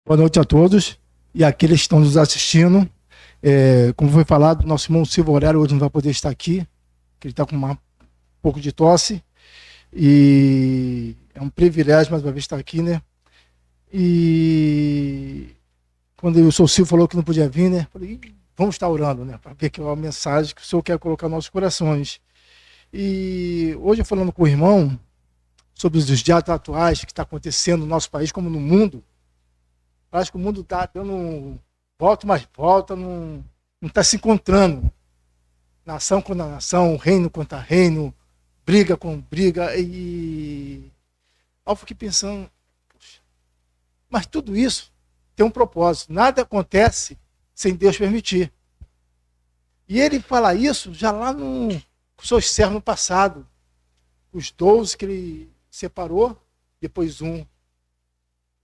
Boa noite a todos e aqueles que estão nos assistindo. Como foi falado, nosso irmão Silvio Aurélio hoje não vai poder estar aqui, que ele está com um pouco de tosse. E é um privilégio mais uma vez estar aqui, né? E quando o Sr. Silvio falou que não podia vir, né? Falei, vamos estar orando, né? Para ver que é uma mensagem que o Senhor quer colocar nos nossos corações. E hoje, falando com o irmão sobre os dias atuais que está acontecendo no nosso país, como no mundo, parece que o mundo está dando volta mais volta, não está se encontrando. Nação contra nação, reino contra reino, briga com briga. E eu fiquei pensando, poxa, mas tudo isso tem um propósito. Nada acontece sem Deus permitir. E ele fala isso já lá no seus servos no passado. Os 12 que ele separou, depois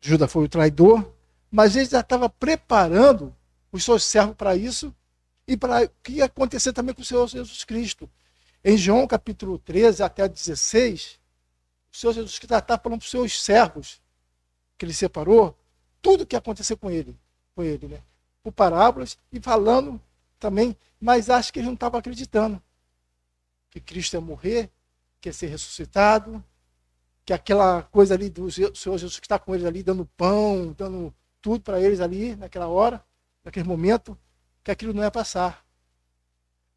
Judas foi o traidor, mas ele já estava preparando os seus servos para isso e para o que ia acontecer também com o Senhor Jesus Cristo. Em João capítulo 13 até 16, o Senhor Jesus Cristo está falando para os seus servos que ele separou, tudo o que ia acontecer com ele, né? Por parábolas e falando também, mas acho que eles não estavam acreditando que Cristo ia morrer, que ia ser ressuscitado, que aquela coisa ali do Senhor Jesus que está com eles ali, dando pão, dando tudo para eles ali, naquela hora, naquele momento, que aquilo não ia passar.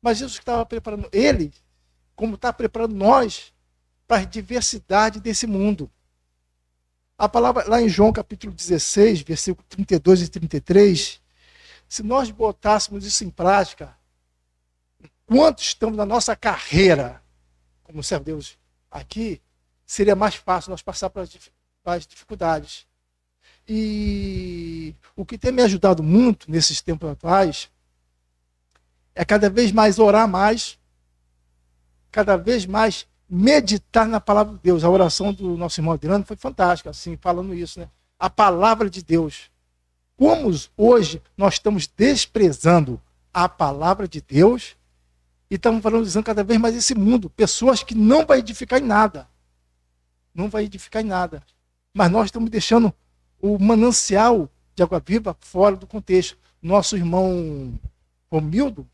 Mas Jesus estava preparando ele, como está preparando nós, para a diversidade desse mundo. A palavra lá em João capítulo 16, versículo 32 e 33, se nós botássemos isso em prática, enquanto estamos na nossa carreira, como servo de Deus aqui, seria mais fácil nós passar para as dificuldades. E o que tem me ajudado muito nesses tempos atuais é cada vez mais orar mais, cada vez mais meditar na palavra de Deus. A oração do nosso irmão Adriano foi fantástica, assim, falando isso, né? A palavra de Deus. Como hoje nós estamos desprezando a palavra de Deus e estamos valorizando cada vez mais esse mundo. Pessoas que não vão edificar em nada. Não vai edificar em nada. Mas nós estamos deixando o manancial de água viva fora do contexto. Nosso irmão Romildo,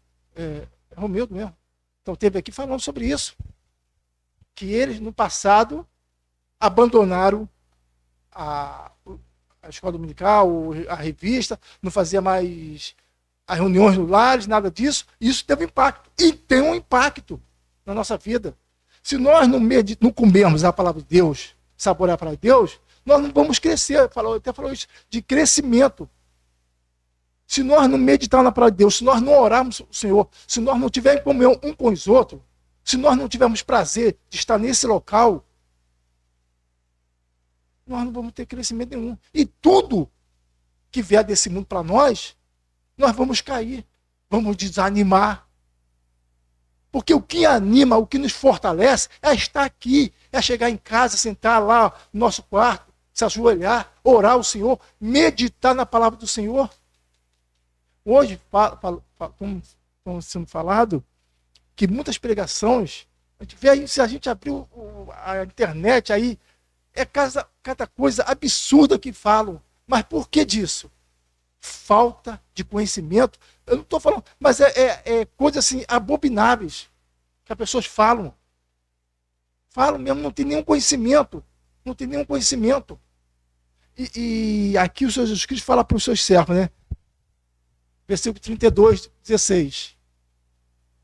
Romildo mesmo, então teve aqui falando sobre isso. Que eles, no passado, abandonaram a escola dominical, a revista, não fazia mais as reuniões no lares, nada disso. Isso teve impacto. E tem um impacto na nossa vida. Se nós não comermos a palavra de Deus, saborear a palavra de Deus, nós não vamos crescer. Até falou isso, de crescimento. Se nós não meditarmos na palavra de Deus, se nós não orarmos o Senhor, se nós não tivermos comunhão um com os outros, se nós não tivermos prazer de estar nesse local, nós não vamos ter crescimento nenhum. E tudo que vier desse mundo para nós vamos cair, vamos desanimar. Porque o que anima, o que nos fortalece é estar aqui, é chegar em casa, sentar lá no nosso quarto, se ajoelhar, orar ao Senhor, meditar na palavra do Senhor. Hoje, como sendo falado, que muitas pregações, a gente vê aí, se a gente abrir a internet aí, é cada coisa absurda que falam. Mas por que disso? Falta de conhecimento. Eu não estou falando, mas é coisas assim, abomináveis, que as pessoas falam. Falam mesmo, não tem nenhum conhecimento. Não tem nenhum conhecimento. E aqui o Senhor Jesus Cristo fala para os seus servos, né? Versículo 32, 16.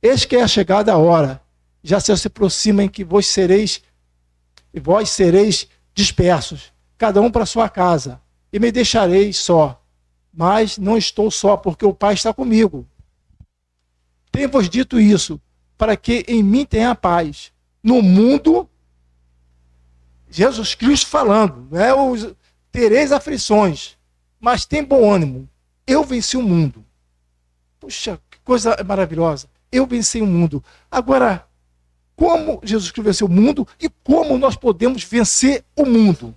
Eis que é a chegada a hora, já se aproxima em que vós sereis dispersos, cada um para sua casa, e me deixareis só. Mas não estou só, porque o Pai está comigo. Tenho-vos dito isso, para que em mim tenha paz. No mundo, Jesus Cristo falando, tereis aflições, mas tem bom ânimo. Eu venci o mundo. Puxa, que coisa maravilhosa. Eu venci o mundo. Agora, como Jesus Cristo venceu o mundo e como nós podemos vencer o mundo?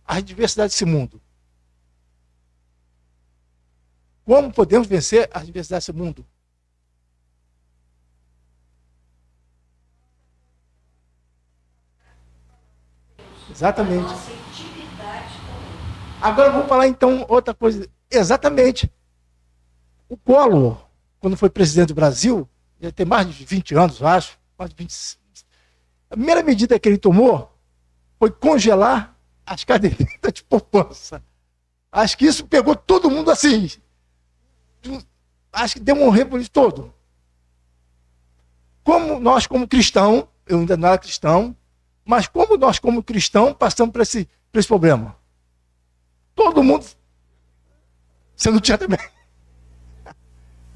A diversidade desse mundo. Como podemos vencer a diversidade desse mundo? Exatamente. Agora vamos falar então outra coisa. Exatamente. O Collor, quando foi presidente do Brasil, já tem mais de 20 anos, eu acho, mais de 20. A primeira medida que ele tomou foi congelar as cadernetas de poupança. Acho que isso pegou todo mundo assim. Acho que deu um reboliço todo. Como nós, como cristão, eu ainda não era cristão, mas como nós, como cristão, passamos por esse problema? Todo mundo. Você não tinha também.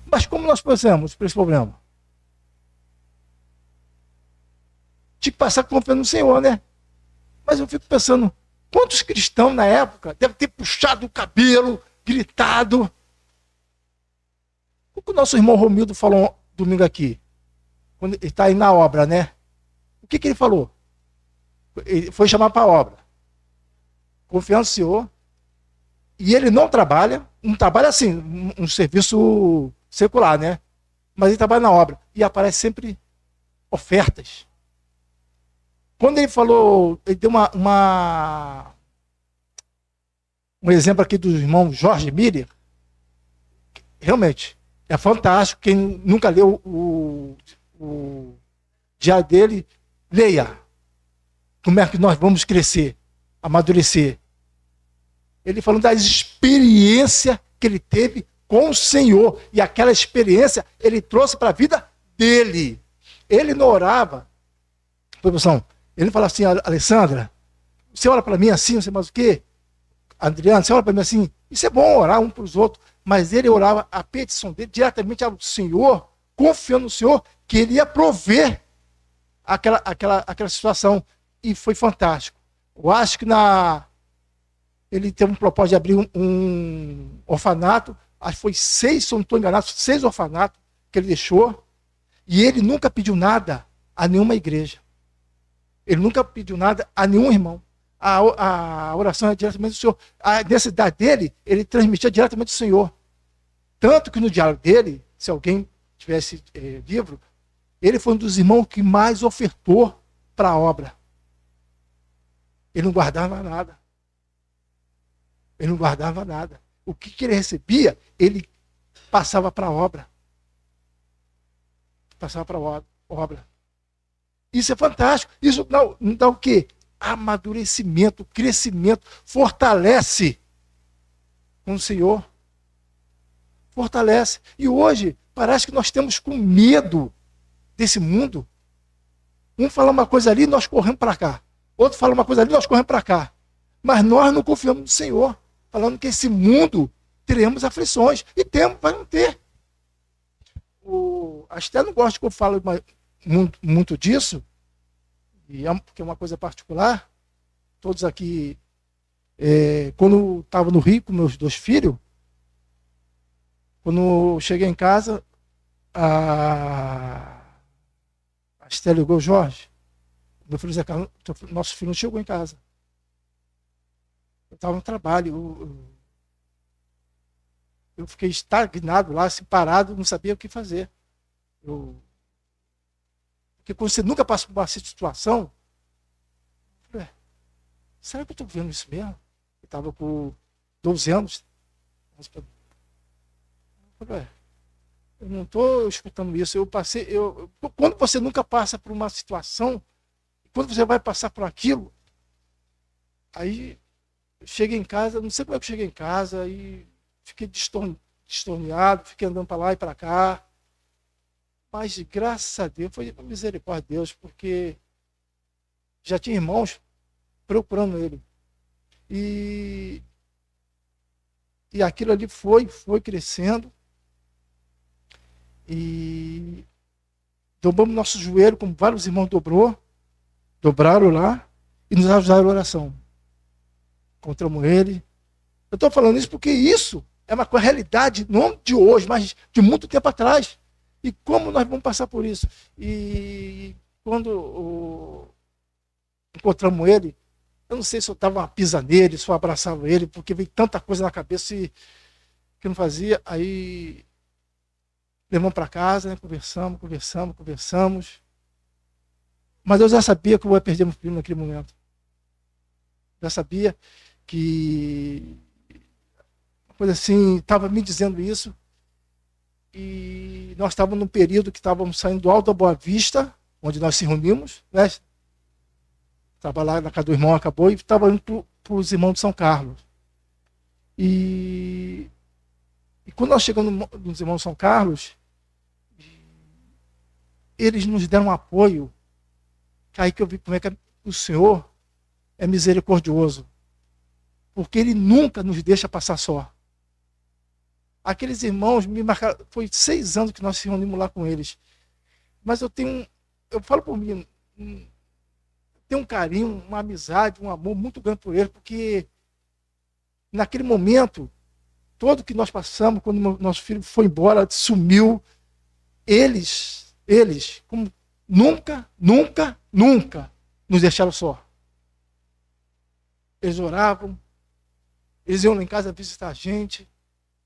Mas como nós passamos por esse problema? Tinha que passar confiando no Senhor, né? Mas eu fico pensando, quantos cristãos na época devem ter puxado o cabelo, gritado? O que o nosso irmão Romildo falou domingo aqui? Quando ele está aí na obra, né? O que ele falou? Ele foi chamar para a obra. Confiando no Senhor. E ele não trabalha assim, um serviço secular, né? Mas ele trabalha na obra. E aparece sempre ofertas. Quando ele falou, ele deu um exemplo aqui do irmão Jorge Miller. Realmente, é fantástico. Quem nunca leu o diário dele, leia. Como é que nós vamos crescer, amadurecer. Ele falando das experiências que ele teve com o Senhor. E aquela experiência ele trouxe para a vida dele. Ele não orava. Ele não falava assim, Alessandra, você ora para mim assim, você mais o quê? Adriano, você ora para mim assim. Isso é bom orar um para os outros. Mas ele orava a petição dele diretamente ao Senhor, confiando no Senhor, que ele ia prover aquela situação. E foi fantástico. Eu acho que ele teve um propósito de abrir um orfanato. Acho que foi 6, se eu não estou enganado, 6 orfanatos que ele deixou. E ele nunca pediu nada a nenhuma igreja. Ele nunca pediu nada a nenhum irmão. A oração é diretamente do Senhor. A necessidade dele, ele transmitia diretamente do Senhor. Tanto que no diário dele, se alguém tivesse livro, ele foi um dos irmãos que mais ofertou para a obra. Ele não guardava nada. Ele não guardava nada. O que ele recebia, ele passava para a obra. Passava para a obra. Isso é fantástico. Isso dá o quê? Amadurecimento, crescimento, fortalece com o Senhor. Fortalece. E hoje, parece que nós temos com medo desse mundo. Um fala uma coisa ali, nós corremos para cá. Outro fala uma coisa ali, nós corremos para cá. Mas nós não confiamos no Senhor, falando que esse mundo teremos aflições. E temos, vai não ter. A Esther não gosta que eu falo muito disso, porque é uma coisa particular. Todos aqui, quando estava no Rio com meus 2 filhos, quando eu cheguei em casa, a Esther ligou, Jorge, meu filho Zé Carlos, nosso filho não chegou em casa. Eu estava no trabalho, eu fiquei estagnado lá, assim, parado, não sabia o que fazer. Porque quando você nunca passa por uma situação, eu falei, será que eu estou vendo isso mesmo? Eu estava com 12 anos. Eu falei, eu não estou escutando isso. Quando você nunca passa por uma situação, quando você vai passar por aquilo, aí eu cheguei em casa, não sei como é que eu cheguei em casa, e fiquei destorneado, fiquei andando para lá e para cá. Mas, graças a Deus, foi misericórdia de Deus, porque já tinha irmãos procurando ele. E aquilo ali foi crescendo. E dobramos nosso joelho, como vários irmãos dobraram lá, e nos ajudaram a oração. Encontramos ele. Eu estou falando isso porque isso é uma realidade, não de hoje, mas de muito tempo atrás. E como nós vamos passar por isso? E quando encontramos ele, eu não sei se eu estava uma pisa nele, se eu abraçava ele, porque veio tanta coisa na cabeça que eu não fazia. Aí levamos para casa, né? Conversamos. Mas eu já sabia que eu ia perder meu filho naquele momento. Já sabia que coisa assim, estava me dizendo isso. E nós estávamos num período que estávamos saindo do Alto da Boa Vista, onde nós se reunimos, né? Estava lá na casa do irmão, acabou, e estava indo para os irmãos de São Carlos. E quando nós chegamos nos irmãos de São Carlos, eles nos deram um apoio, que aí que eu vi como é que o Senhor é misericordioso, porque Ele nunca nos deixa passar só. Aqueles irmãos me marcaram, foi 6 anos que nós se reunimos lá com eles, mas eu falo por mim, tenho um carinho, uma amizade, um amor muito grande por eles, porque naquele momento, todo que nós passamos, quando nosso filho foi embora, sumiu, eles, como nunca nos deixaram só. Eles oravam, eles iam lá em casa visitar a gente,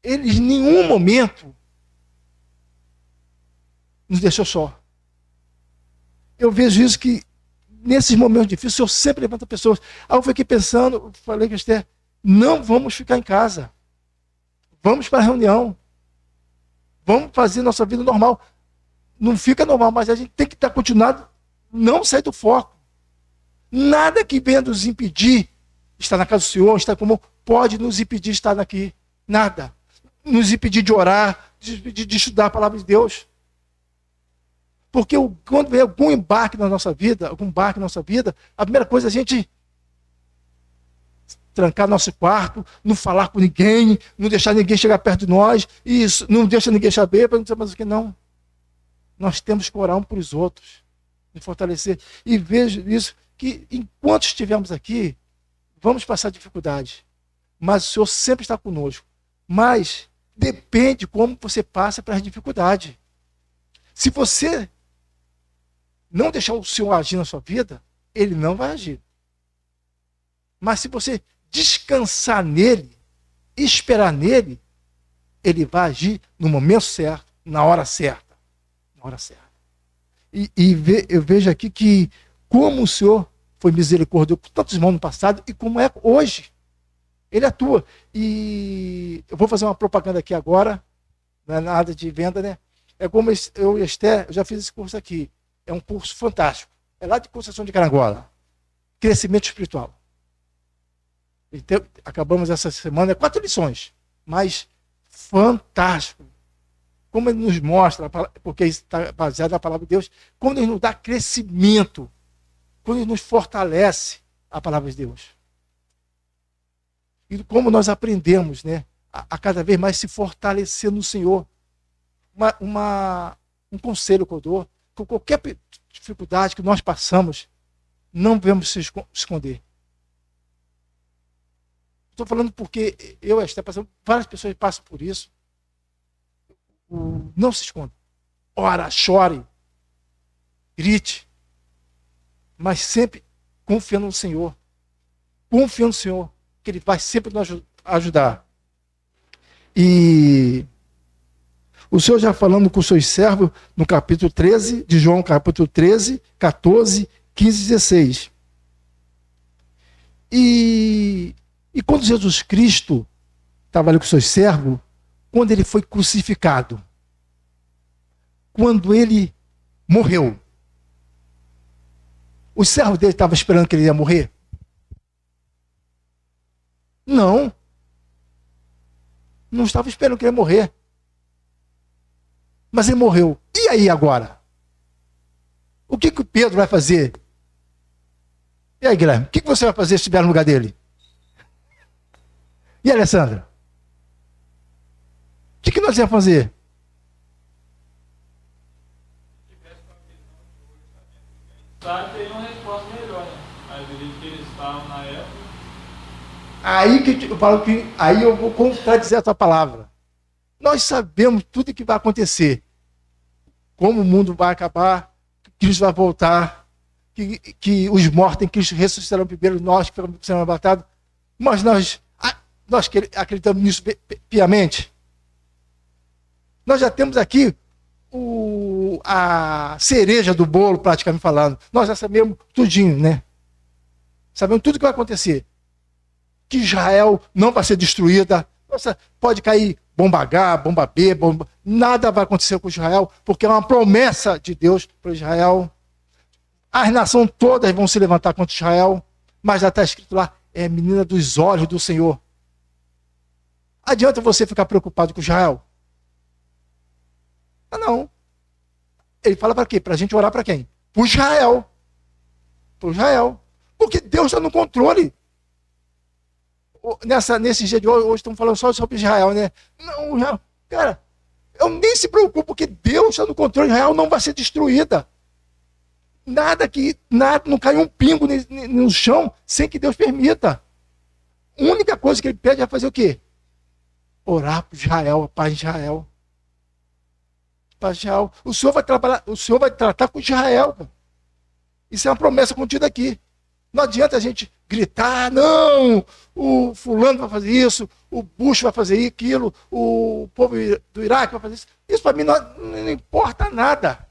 eles em nenhum momento nos deixou só. Eu vejo isso que nesses momentos difíceis, o Senhor sempre levanta pessoas. Aí eu fiquei pensando, falei com a Esther, não vamos ficar em casa. Vamos para a reunião. Vamos fazer nossa vida normal. Não fica normal, mas a gente tem que estar continuado, não sair do foco. Nada que venha nos impedir de estar na casa do Senhor, estar comum, pode nos impedir de estar aqui. Nada. Nos impedir de orar, de estudar a palavra de Deus. Porque quando vem algum barco na nossa vida, a primeira coisa é a gente trancar nosso quarto, não falar com ninguém, não deixar ninguém chegar perto de nós, isso, não deixa ninguém saber, para não dizer mais o que não. Nós temos que orar um para os outros, nos fortalecer. E vejo isso, que enquanto estivermos aqui, vamos passar dificuldade. Mas o Senhor sempre está conosco. Mas depende como você passa para as dificuldades. Se você não deixar o Senhor agir na sua vida, Ele não vai agir. Mas se você descansar nele, esperar nele, Ele vai agir no momento certo, na hora certa. Na hora certa. Eu vejo aqui que como o Senhor foi misericordioso com tantos irmãos no passado e como é hoje. Ele atua. E eu vou fazer uma propaganda aqui agora, não é nada de venda, né? É como eu e a Esther, eu já fiz esse curso aqui. É um curso fantástico. É lá de Conceição de Carangola. Crescimento espiritual. Então, acabamos essa semana, 4 lições. Mas fantástico. Como ele nos mostra, porque isso está baseado na palavra de Deus, como ele nos dá crescimento, como ele nos fortalece a palavra de Deus. E como nós aprendemos, né, a cada vez mais se fortalecer no Senhor. Um conselho que eu dou, com qualquer dificuldade que nós passamos, não devemos se esconder. Estou falando porque eu e a Esther passamos, várias pessoas passam por isso. Não se esconda. Ora, chore, grite, mas sempre confiando no Senhor. Confiando no Senhor, que Ele vai sempre nos ajudar. E o Senhor já falando com os seus servos no capítulo 13, de João, capítulo 13, 14, 15 e 16. E quando Jesus Cristo estava ali com os seus servos, quando ele foi crucificado, quando ele morreu, os servos dele estavam esperando que ele ia morrer? Não. Não estavam esperando que ele ia morrer. Mas ele morreu. E aí agora? O que o Pedro vai fazer? E aí, Guilherme? O que você vai fazer se estiver no lugar dele? E a Alessandra? O que nós vamos fazer? Claro que teria uma resposta melhor, né? Mas do jeito que eles estavam na época. Aí que eu falo que aí eu vou contradizer a tua palavra. Nós sabemos tudo o que vai acontecer. Como o mundo vai acabar, que Cristo vai voltar, que os mortos em Cristo ressuscitarão primeiro, nós que seremos arrebatados. Mas nós acreditamos nisso piamente. Nós já temos aqui a cereja do bolo, praticamente falando. Nós já sabemos tudinho, né? Sabemos tudo o que vai acontecer. Que Israel não vai ser destruída. Pode cair bomba H, bomba B, nada vai acontecer com Israel, porque é uma promessa de Deus para Israel. As nações todas vão se levantar contra Israel, mas já está escrito lá, é menina dos olhos do Senhor. Adianta você ficar preocupado com Israel? Não. Ele fala para quê? Para a gente orar para quem? Para Israel. Para Israel. Porque Deus está no controle. Nesse dia de hoje estamos falando só sobre Israel, né? Não, cara, eu nem se preocupo, porque Deus está no controle. Israel não vai ser destruída. Nada, não cai um pingo no chão sem que Deus permita. A única coisa que ele pede é fazer o quê? Orar para Israel, a paz de Israel. Paz de Israel. O Senhor vai tratar com Israel. Cara. Isso é uma promessa contida aqui. Não adianta a gente gritar, não, o fulano vai fazer isso, o Bush vai fazer aquilo, o povo do Iraque vai fazer isso. Isso para mim não importa nada.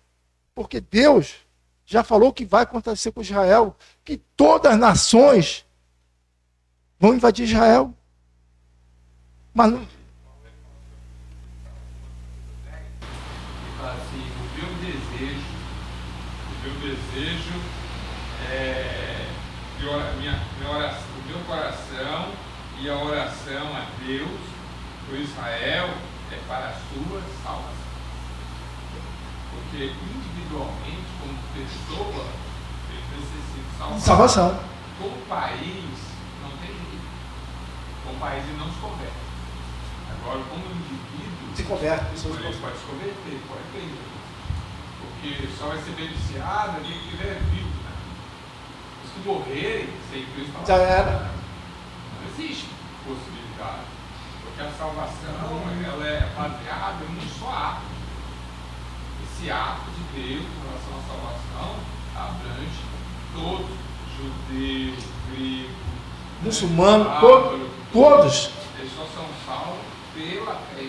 Porque Deus já falou que vai acontecer com Israel, que todas as nações vão invadir Israel. Mas não... Assim, o meu desejo o meu coração e a oração a Deus por Israel é para a sua salvação. Porque individualmente, como pessoa, ele necessita de salvação. Como país, não tem jeito. Como país ele não se converte. Agora, como indivíduo, se converte. Ele pode se converter, pode crer. Porque só vai ser beneficiado quem estiver vivo. Né? Os que morrerem sem Cristo já era. Não existe possibilidade. Porque a salvação ela é baseada em um só ato. Esse ato de Deus em relação à salvação abrange todos, judeu, grego, muçulmano, todos. Eles só são salvos pela fé.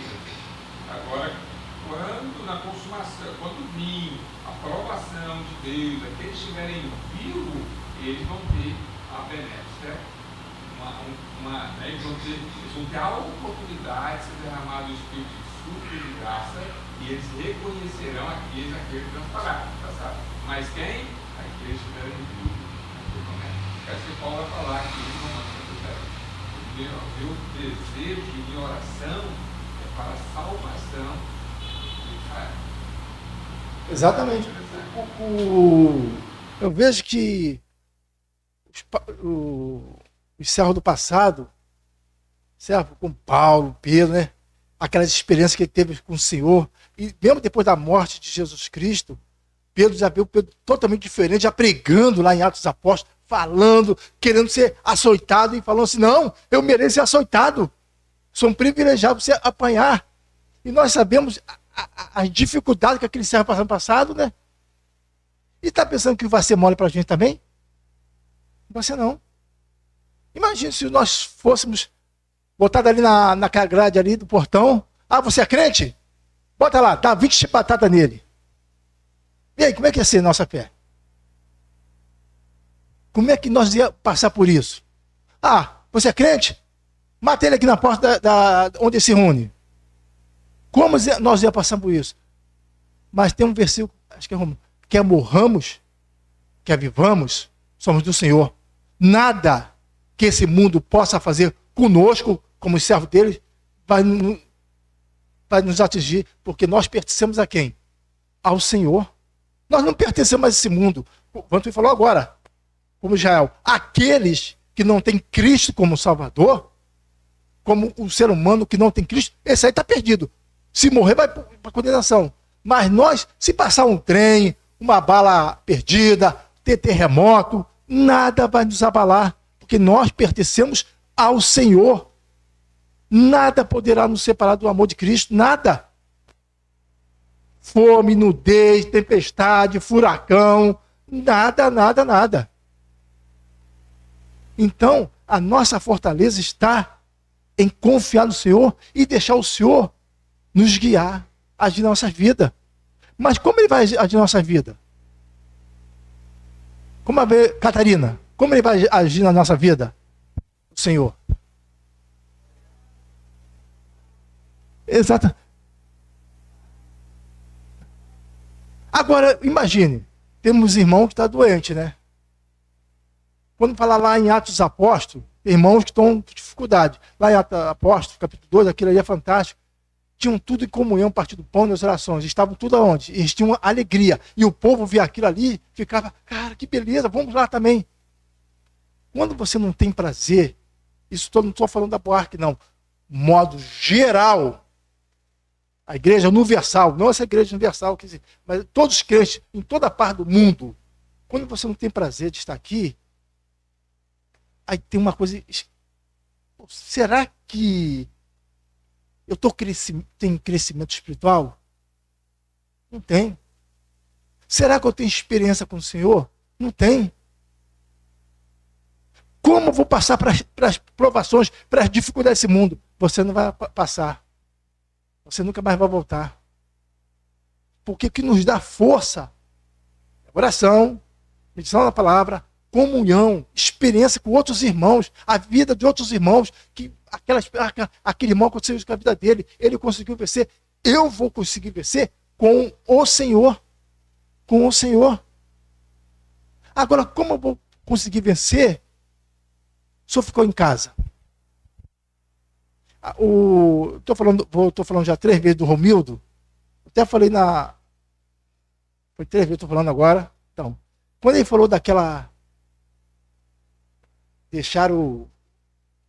Agora, quando na consumação, quando vir a aprovação de Deus, aqueles que estiverem vivos, eles vão ter a benéfica, eles vão ter a oportunidade de ser derramado o Espírito de super de graça, e eles reconhecerão aqueles que transpararam, tá? Mas quem? Aqueles que estiverem vivos naquele momento. É isso que Paulo vai falar aqui em Romanos. Meu desejo e minha oração é para a salvação de Israel. Exatamente. Eu vejo que os servos do passado, servo com Paulo, Pedro, né? Aquelas experiências que ele teve com o Senhor, e mesmo depois da morte de Jesus Cristo, Pedro já viu Pedro totalmente diferente, já pregando lá em Atos dos Apóstolos, falando, querendo ser açoitado, e falando assim, não, eu mereço ser açoitado, sou um privilegiado para você apanhar. E nós sabemos as dificuldades que aquele servo passou no passado, né? E está pensando que vai ser mole para a gente também? Não vai ser não. Imagina se nós fôssemos botados ali naquela grade ali do portão. Ah, você é crente? Bota lá, dá 20 chibatadas nele. E aí, como é que ia ser a nossa fé? Como é que nós ia passar por isso? Ah, você é crente? Mata ele aqui na porta onde ele se reúne. Como nós ia passar por isso? Mas tem um versículo, acho que é Romanos, quer morramos, quer vivamos, somos do Senhor. Nada que esse mundo possa fazer conosco, como servo dele, vai nos atingir, porque nós pertencemos a quem? Ao Senhor. Nós não pertencemos a esse mundo. O Vantuí falou agora, como Israel, aqueles que não têm Cristo como Salvador, como o ser humano que não tem Cristo, esse aí está perdido. Se morrer, vai para a condenação. Mas nós, se passar um trem, uma bala perdida, ter terremoto, nada vai nos abalar, porque nós pertencemos ao Senhor. Nada poderá nos separar do amor de Cristo, nada. Fome, nudez, tempestade, furacão, nada, nada, nada. Então, a nossa fortaleza está em confiar no Senhor e deixar o Senhor nos guiar, agir na nossa vida. Mas como ele vai agir na nossa vida? Como a ver, Catarina, como ele vai agir na nossa vida? O Senhor. Exato. Agora, imagine, temos irmão que está doente, né? Quando falar lá em Atos dos Apóstolos, irmãos que estão com dificuldade. Lá em Atos dos Apóstolos, capítulo 2, aquilo ali é fantástico. Tinham tudo em comunhão, partido do pão e das orações. Estavam tudo aonde? Eles tinham alegria. E o povo via aquilo ali, ficava, cara, que beleza, vamos lá também. Quando você não tem prazer, isso não estou falando da Boarque, não. Modo geral, a igreja universal, não essa igreja universal, quer dizer, mas todos os crentes, em toda parte do mundo, quando você não tem prazer de estar aqui, aí tem uma coisa. Será que eu tenho crescimento espiritual? Não tem. Será que eu tenho experiência com o Senhor? Não tem. Como eu vou passar para as provações, para as dificuldades desse mundo? Você não vai passar. Você nunca mais vai voltar. Porque o que nos dá força é oração, medição da palavra, comunhão, experiência com outros irmãos, a vida de outros irmãos, que aquele irmão aconteceu isso com a vida dele, ele conseguiu vencer, eu vou conseguir vencer com o Senhor. Com o Senhor. Agora, como eu vou conseguir vencer? O senhor ficou em casa. Estou falando já 3 vezes do Romildo. Até falei foi 3 vezes, estou falando agora. Então, quando ele falou daquela. Deixaram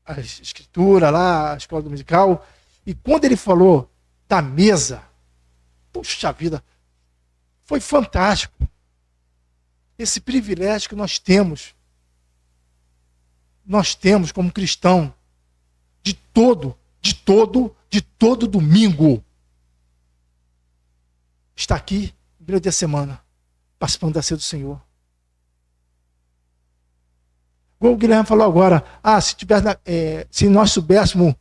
a escritura lá, a escola dominical. E quando ele falou da mesa, puxa vida, foi fantástico. Esse privilégio que nós temos como cristão, de todo domingo, está aqui, no primeiro dia da semana, participando da ceia do Senhor. Como o Guilherme falou agora, se nós soubéssemos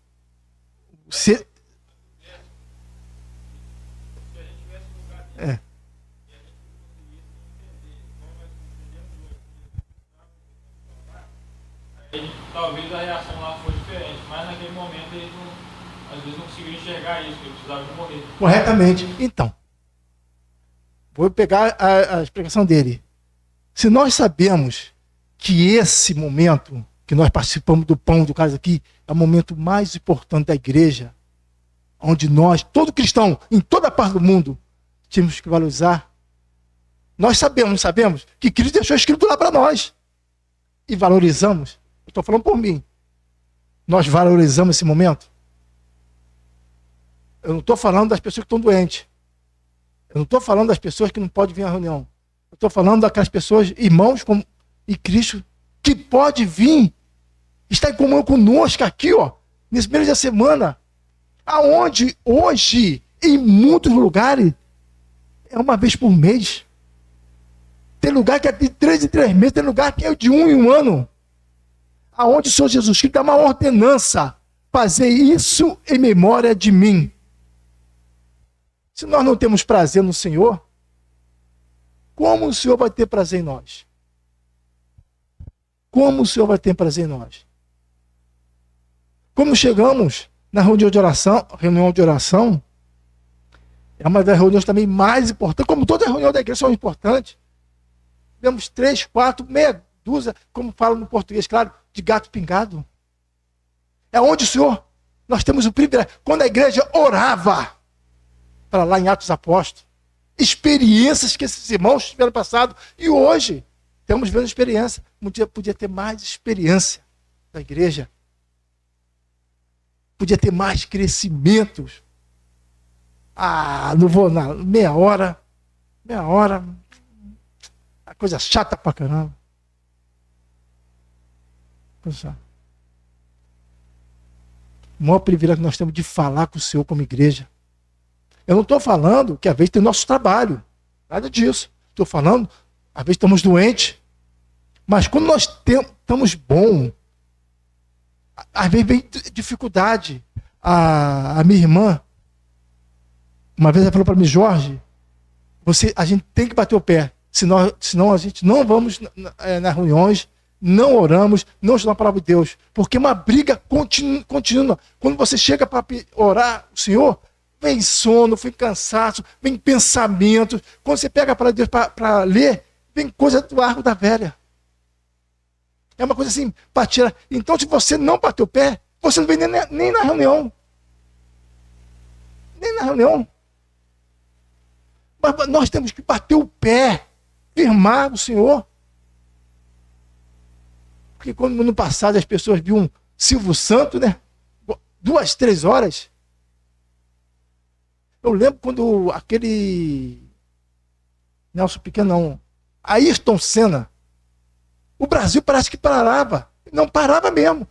talvez a reação lá fosse diferente, mas naquele momento eles às vezes não conseguiam enxergar isso, que eles precisavam de morrer. Corretamente. Então, vou pegar a explicação dele. Se nós sabemos que esse momento que nós participamos do pão do cálice aqui é o momento mais importante da igreja, onde nós, todo cristão, em toda parte do mundo, temos que valorizar. Nós sabemos que Cristo deixou escrito lá para nós. E valorizamos. Eu estou falando por mim. Nós valorizamos esse momento? Eu não estou falando das pessoas que estão doentes. Eu não estou falando das pessoas que não podem vir à reunião. Eu estou falando daquelas pessoas, irmãos e Cristo, que pode vir, estar em comunhão conosco aqui, ó, nesse primeiro dia da semana, aonde hoje, em muitos lugares, é uma vez por mês. Tem lugar que é de 3 em 3 meses, tem lugar que é de 1 em 1 ano. Aonde o Senhor Jesus Cristo dá uma ordenança, fazer isso em memória de mim. Se nós não temos prazer no Senhor, como o Senhor vai ter prazer em nós? Como o Senhor vai ter prazer em nós? Como chegamos na reunião de oração, é uma das reuniões também mais importantes, como toda reunião da igreja são importantes. Temos 3, 4, meia dúzia, como fala no português, claro, de gato pingado. É onde o Senhor, nós temos o privilégio. Quando a igreja orava, para lá em Atos dos Apóstolos, experiências que esses irmãos tiveram passado, e hoje estamos vendo experiência. Um dia podia ter mais experiência da igreja. Podia ter mais crescimentos. Não vou na meia hora, a coisa chata pra caramba. Poxa. O maior privilégio que nós temos de falar com o Senhor como igreja. Eu não estou falando que às vezes tem nosso trabalho. Nada disso. Estou falando, às vezes estamos doentes. Mas quando nós estamos bons, às vezes vem dificuldade. A minha irmã, uma vez ela falou para mim, Jorge, a gente tem que bater o pé. Senão a gente não vamos nas reuniões, não oramos, não estudamos a palavra de Deus. Porque é uma briga contínua. Quando você chega para orar o Senhor, vem sono, vem cansaço, vem pensamento. Quando você pega para Deus para ler, vem coisa do arco da velha. É uma coisa assim, para tirar. Então, se você não bater o pé, você não vem nem na reunião. Nem na reunião. Mas nós temos que bater o pé, firmar o Senhor. Porque quando no passado as pessoas viam um Silvio Santos, né? 2, 3 horas. Eu lembro quando aquele Nelson Piquet, não, Ayrton Senna, o Brasil parece que parava. Não parava mesmo.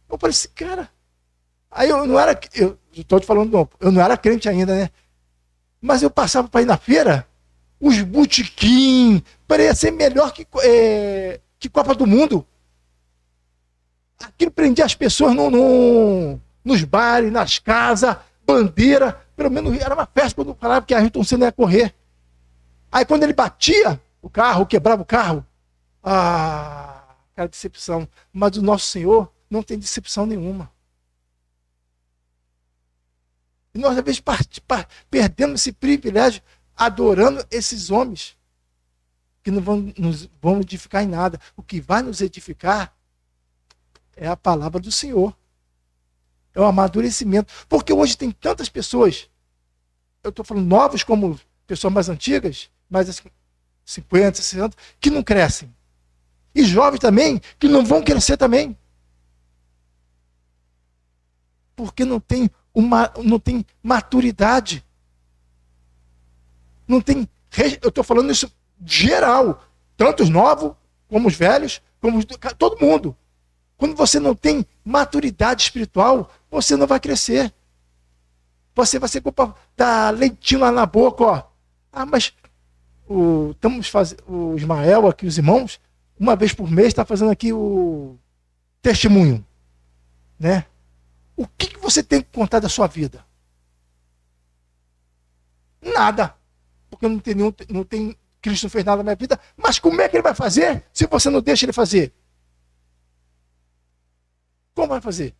Eu falei assim, cara. Aí eu não era. Eu estou te falando, não, eu não era crente ainda, né? Mas eu passava para ir na feira, os botequim, parecia ser melhor que Copa do Mundo. Aquilo prendia as pessoas nos bares, nas casas, bandeira. Pelo menos era uma festa quando falava que a Ayrton Senna ia correr. Aí quando ele batia o carro, quebrava o carro, cara, decepção. Mas o nosso Senhor não tem decepção nenhuma. E nós, às vezes, perdemos esse privilégio adorando esses homens que não vão edificar em nada. O que vai nos edificar é a palavra do Senhor. É o amadurecimento. Porque hoje tem tantas pessoas, eu estou falando novos como pessoas mais antigas, mais assim, 50, 60, que não crescem. E jovens também, que não vão crescer também. Porque não tem maturidade. Não tem. Eu estou falando isso geral. Tanto os novos, como os velhos, como todo mundo. Quando você não tem maturidade espiritual, você não vai crescer. Você vai ser culpado da leitinho lá na boca, ó. Mas o Ismael aqui, os irmãos, uma vez por mês está fazendo aqui o testemunho, né? O que você tem que contar da sua vida? Nada. Porque não tem, Cristo não fez nada na minha vida. Mas como é que ele vai fazer se você não deixa ele fazer? Como vai fazer?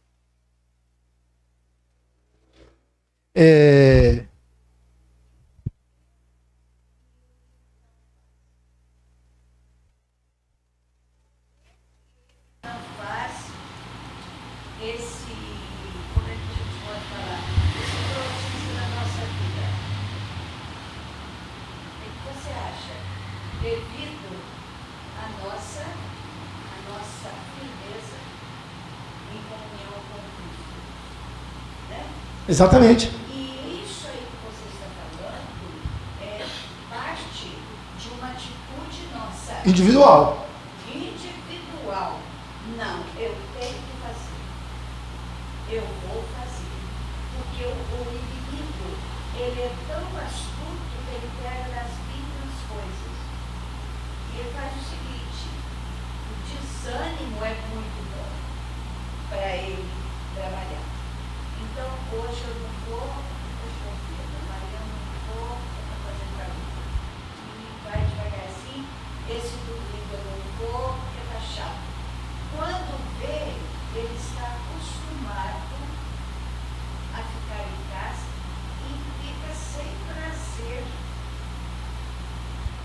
Como é que a gente pode falar? Esse progresso na nossa vida. O que você acha? Devido à nossa firmeza em comunhão com Cristo. Né? Exatamente. E isso aí que você está falando é parte de uma atitude nossa. Individual. Individual. Não, eu tenho que fazer. Eu vou fazer. Porque o inimigo, ele é tão astuto que ele pega nas mínimas coisas. E ele faz o seguinte: o desânimo é muito bom para ele trabalhar. Então, hoje eu não vou, amanhã eu não vou fazer trabalho. E vai devagar assim, esse domingo eu não vou, porque está chato. Quando vê, ele está acostumado a ficar em casa e fica sem prazer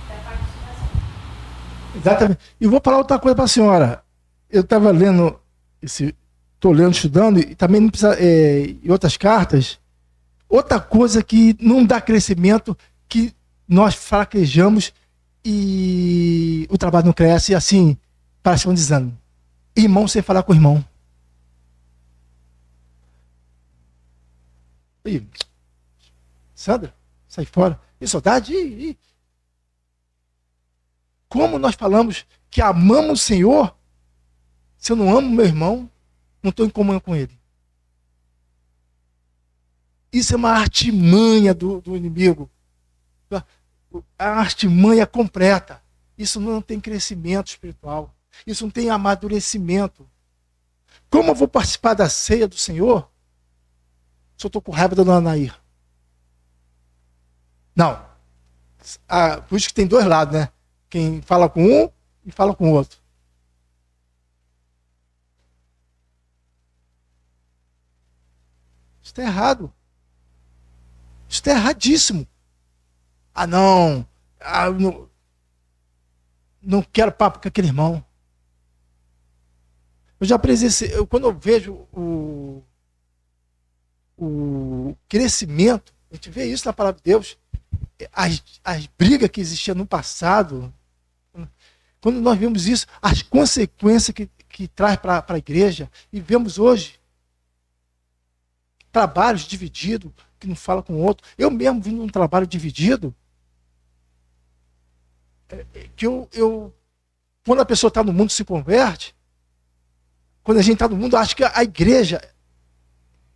da participação. Exatamente. E vou falar outra coisa para a senhora. Eu estava lendo, estou lendo, estudando, e também não precisa, em outras cartas, outra coisa que não dá crescimento, que nós fraquejamos e o trabalho não cresce, e assim, parece um desânimo. Irmão sem falar com o irmão. Ih, Sandra, sai fora. E saudade? Como nós falamos que amamos o Senhor, se eu não amo meu irmão, não estou em comunhão com ele. Isso é uma artimanha do inimigo. A artimanha completa. Isso não tem crescimento espiritual. Isso não tem amadurecimento. Como eu vou participar da ceia do Senhor se eu estou com raiva da dona Anair? Não. Por isso que tem dois lados, né? Quem fala com um e fala com o outro. Isso está errado. Isso está erradíssimo. Ah, não. Não quero papo com aquele irmão. Eu já presenciei, quando eu vejo o crescimento, a gente vê isso na palavra de Deus, as brigas que existiam no passado, quando nós vemos isso, as consequências que traz para a igreja, e vemos hoje trabalhos divididos, que não fala com o outro. Eu mesmo vim num trabalho dividido, que quando a pessoa está no mundo se converte, quando a gente está no mundo, acho que a igreja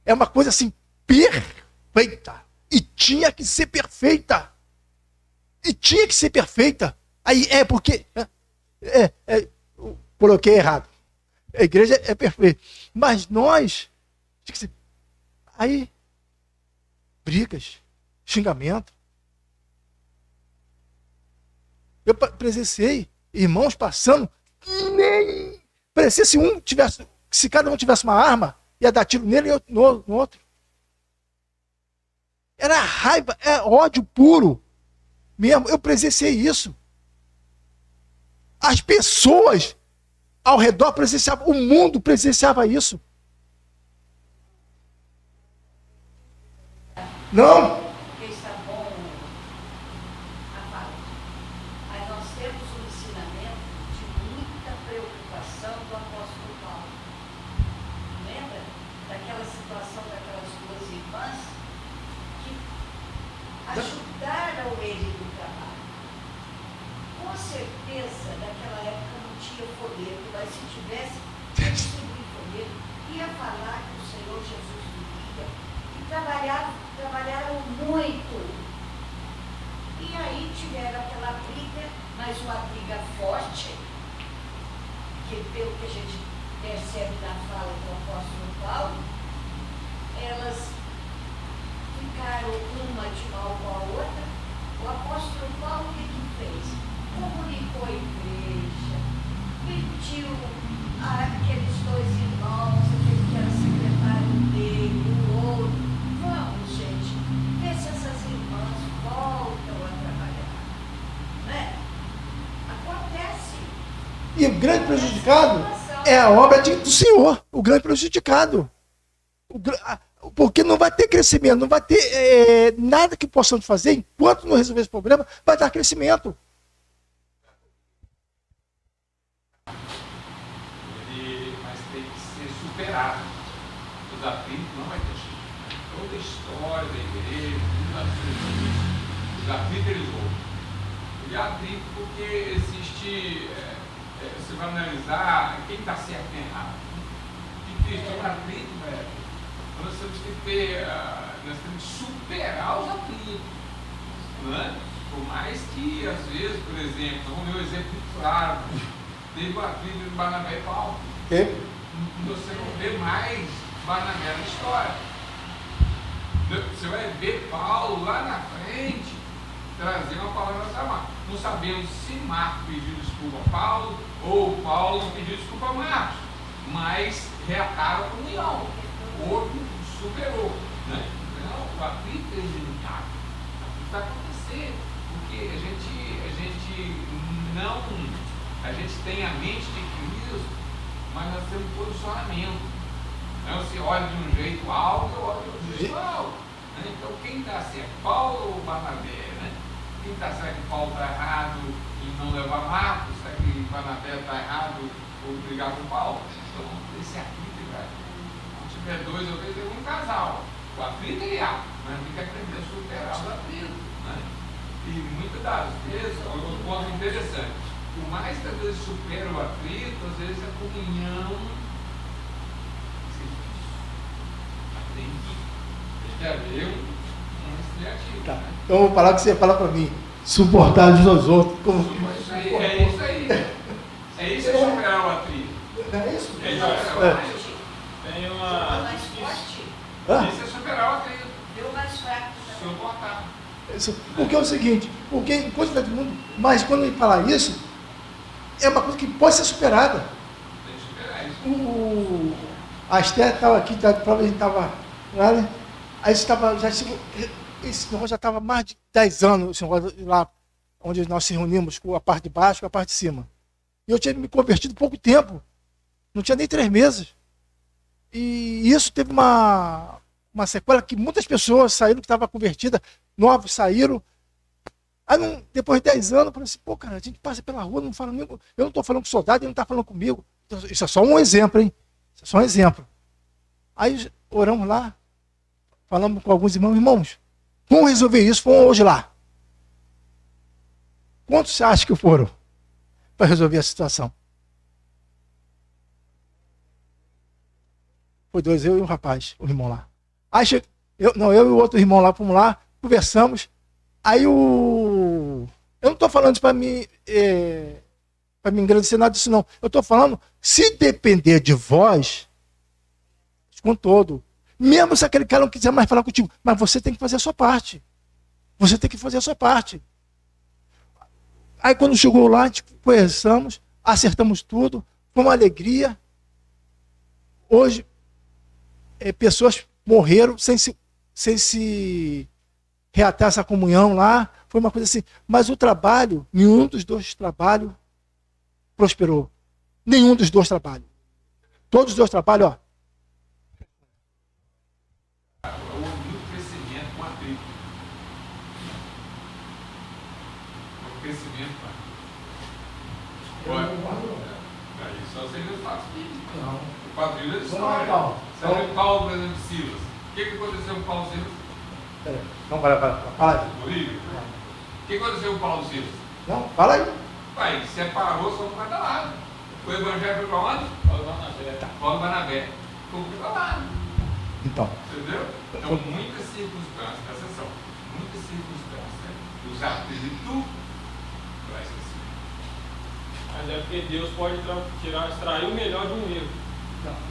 é uma coisa assim, perfeita. E tinha que ser perfeita. E tinha que ser perfeita. Aí porque... coloquei errado. A igreja é perfeita. Mas nós... Aí... brigas, xingamento. Eu presenciei irmãos passando... Parecia se cada um tivesse uma arma, ia dar tiro nele e no outro. Era raiva, é ódio puro. Mesmo, eu presenciei isso. As pessoas ao redor presenciavam, o mundo presenciava isso. Não. Porque está bom a fala. Aí nós temos um ensinamento de muita preocupação do apóstolo Paulo. Lembra daquela situação daquelas duas irmãs que ajudaram ele no trabalho? Com certeza, naquela época não tinha folheto, mas se tivesse, distribuir folheto, ia falar que o Senhor Jesus vivia e trabalharam muito. E aí tiveram aquela briga, mas uma briga forte, que pelo que a gente percebe na fala do apóstolo Paulo, elas ficaram uma de mal com a outra. O apóstolo Paulo o que fez? Comunicou a igreja, pediu aqueles dois irmãos, aquele que era secretário dele, o outro, vamos, gente, ver se essas irmãs voltam a trabalhar. Né? Acontece. E o grande prejudicado é a obra do Senhor. O grande prejudicado. Porque não vai ter crescimento, não vai ter nada que possamos fazer enquanto não resolver esse problema, vai dar crescimento. Mas tem que ser superado. Os atritos não vai ter jeito. Toda a história da igreja, os atritos eles voltam. E atrito porque existe, você vai analisar quem está certo e errado. De Cristo é um atrito, velho. Nós temos que ter, nós temos que superar os atritos. Não é? Por mais que, às vezes, por exemplo, vamos ver um exemplo muito claro. Teve o atrito de Barnabé e Paulo. Você não vê mais Barnabé na história. Você vai ver Paulo lá na frente trazer uma palavra para Marcos. Não sabemos se Marcos pediu desculpa a Paulo ou Paulo não pediu desculpa a Marcos, mas reataram a comunhão. O outro superou. Né? Não, o atrito é ilimitado. O atrito vai acontecer, porque a gente tem a mente de Cristo, mas nós temos um posicionamento. Então, você olha de um jeito alto, eu olho de um jeito alto. Né? Então, quem está certo? Paulo ou Barnabé? Né? Quem está certo que Paulo está errado em não levar Marcos? Será que Barnabé está errado ou brigar com Paulo? Então, esse atrito, velho. Se tiver dois ou três, é um casal. O atrito há, mas tem que aprender a superar o atrito. Né? E muitas das vezes, um ponto interessante, por mais que às vezes supera o atrito, às vezes a comunhão tem que haver um esfriativo. Tá. Então eu vou falar o que você fala para mim. Suportar uns aos outros. É isso aí. É isso que é superar o atrito. Não é isso? É isso que é superar o atrito. Tem Deu uma. mais forte, Isso é superar o atrito. deu mais fraco. Suportar. Porque é o seguinte, porque enquanto está todo mundo, mas quando ele falar isso, é uma coisa que pode ser superada. Tem que superar isso. A Esther estava aqui, a gente estava. Aí estava já esse negócio já estava mais de 10 anos, esse negócio lá onde nós se reunimos, com a parte de baixo e com a parte de cima. E eu tinha me convertido pouco tempo, não tinha nem 3 meses. E isso teve uma sequela que muitas pessoas saíram que estavam convertidas, novos saíram. Aí, depois de 10 anos, eu falei assim, pô, cara, a gente passa pela rua, não fala nem, eu não estou falando com soldado, ele não está falando comigo. Então, isso é só um exemplo, hein? Isso é só um exemplo. Aí oramos lá, falamos com alguns irmãos, vamos resolver isso, vamos hoje lá. Quantos você acha que foram para resolver a situação? Foi 2, eu e um rapaz, o irmão lá. Aí eu e o outro irmão lá, fomos lá, conversamos. Aí eu não estou falando isso para me engrandecer nada disso, não. Eu estou falando, se depender de vós, com todo, mesmo se aquele cara não quiser mais falar contigo, mas você tem que fazer a sua parte. Você tem que fazer a sua parte. Aí quando chegou lá, conversamos, acertamos tudo, foi uma alegria. Hoje, pessoas morreram sem se reatar essa comunhão lá, foi uma coisa assim. Mas o trabalho, nenhum dos 2 trabalhos prosperou. Nenhum dos 2 trabalhos. Todos os 2 trabalhos, ó. Houve muito crescimento com atrito. O crescimento com atrito. Aí só você já faz. Não. O quadrilha de história. Sabe o Paulo, por exemplo, Silas? O que aconteceu com o Paulo Silas? Não, fala aí. Horrível. O que aconteceu com o Paulo Silas? Não, fala aí. Pai, separou só um cada lado. O evangelho foi para onde? Paulo Barnabé. Foi para lá. Então. Entendeu? Então, muitas circunstâncias, presta atenção, muitas circunstâncias, os atritos para esquecer. Mas é porque Deus pode extrair o melhor de um erro.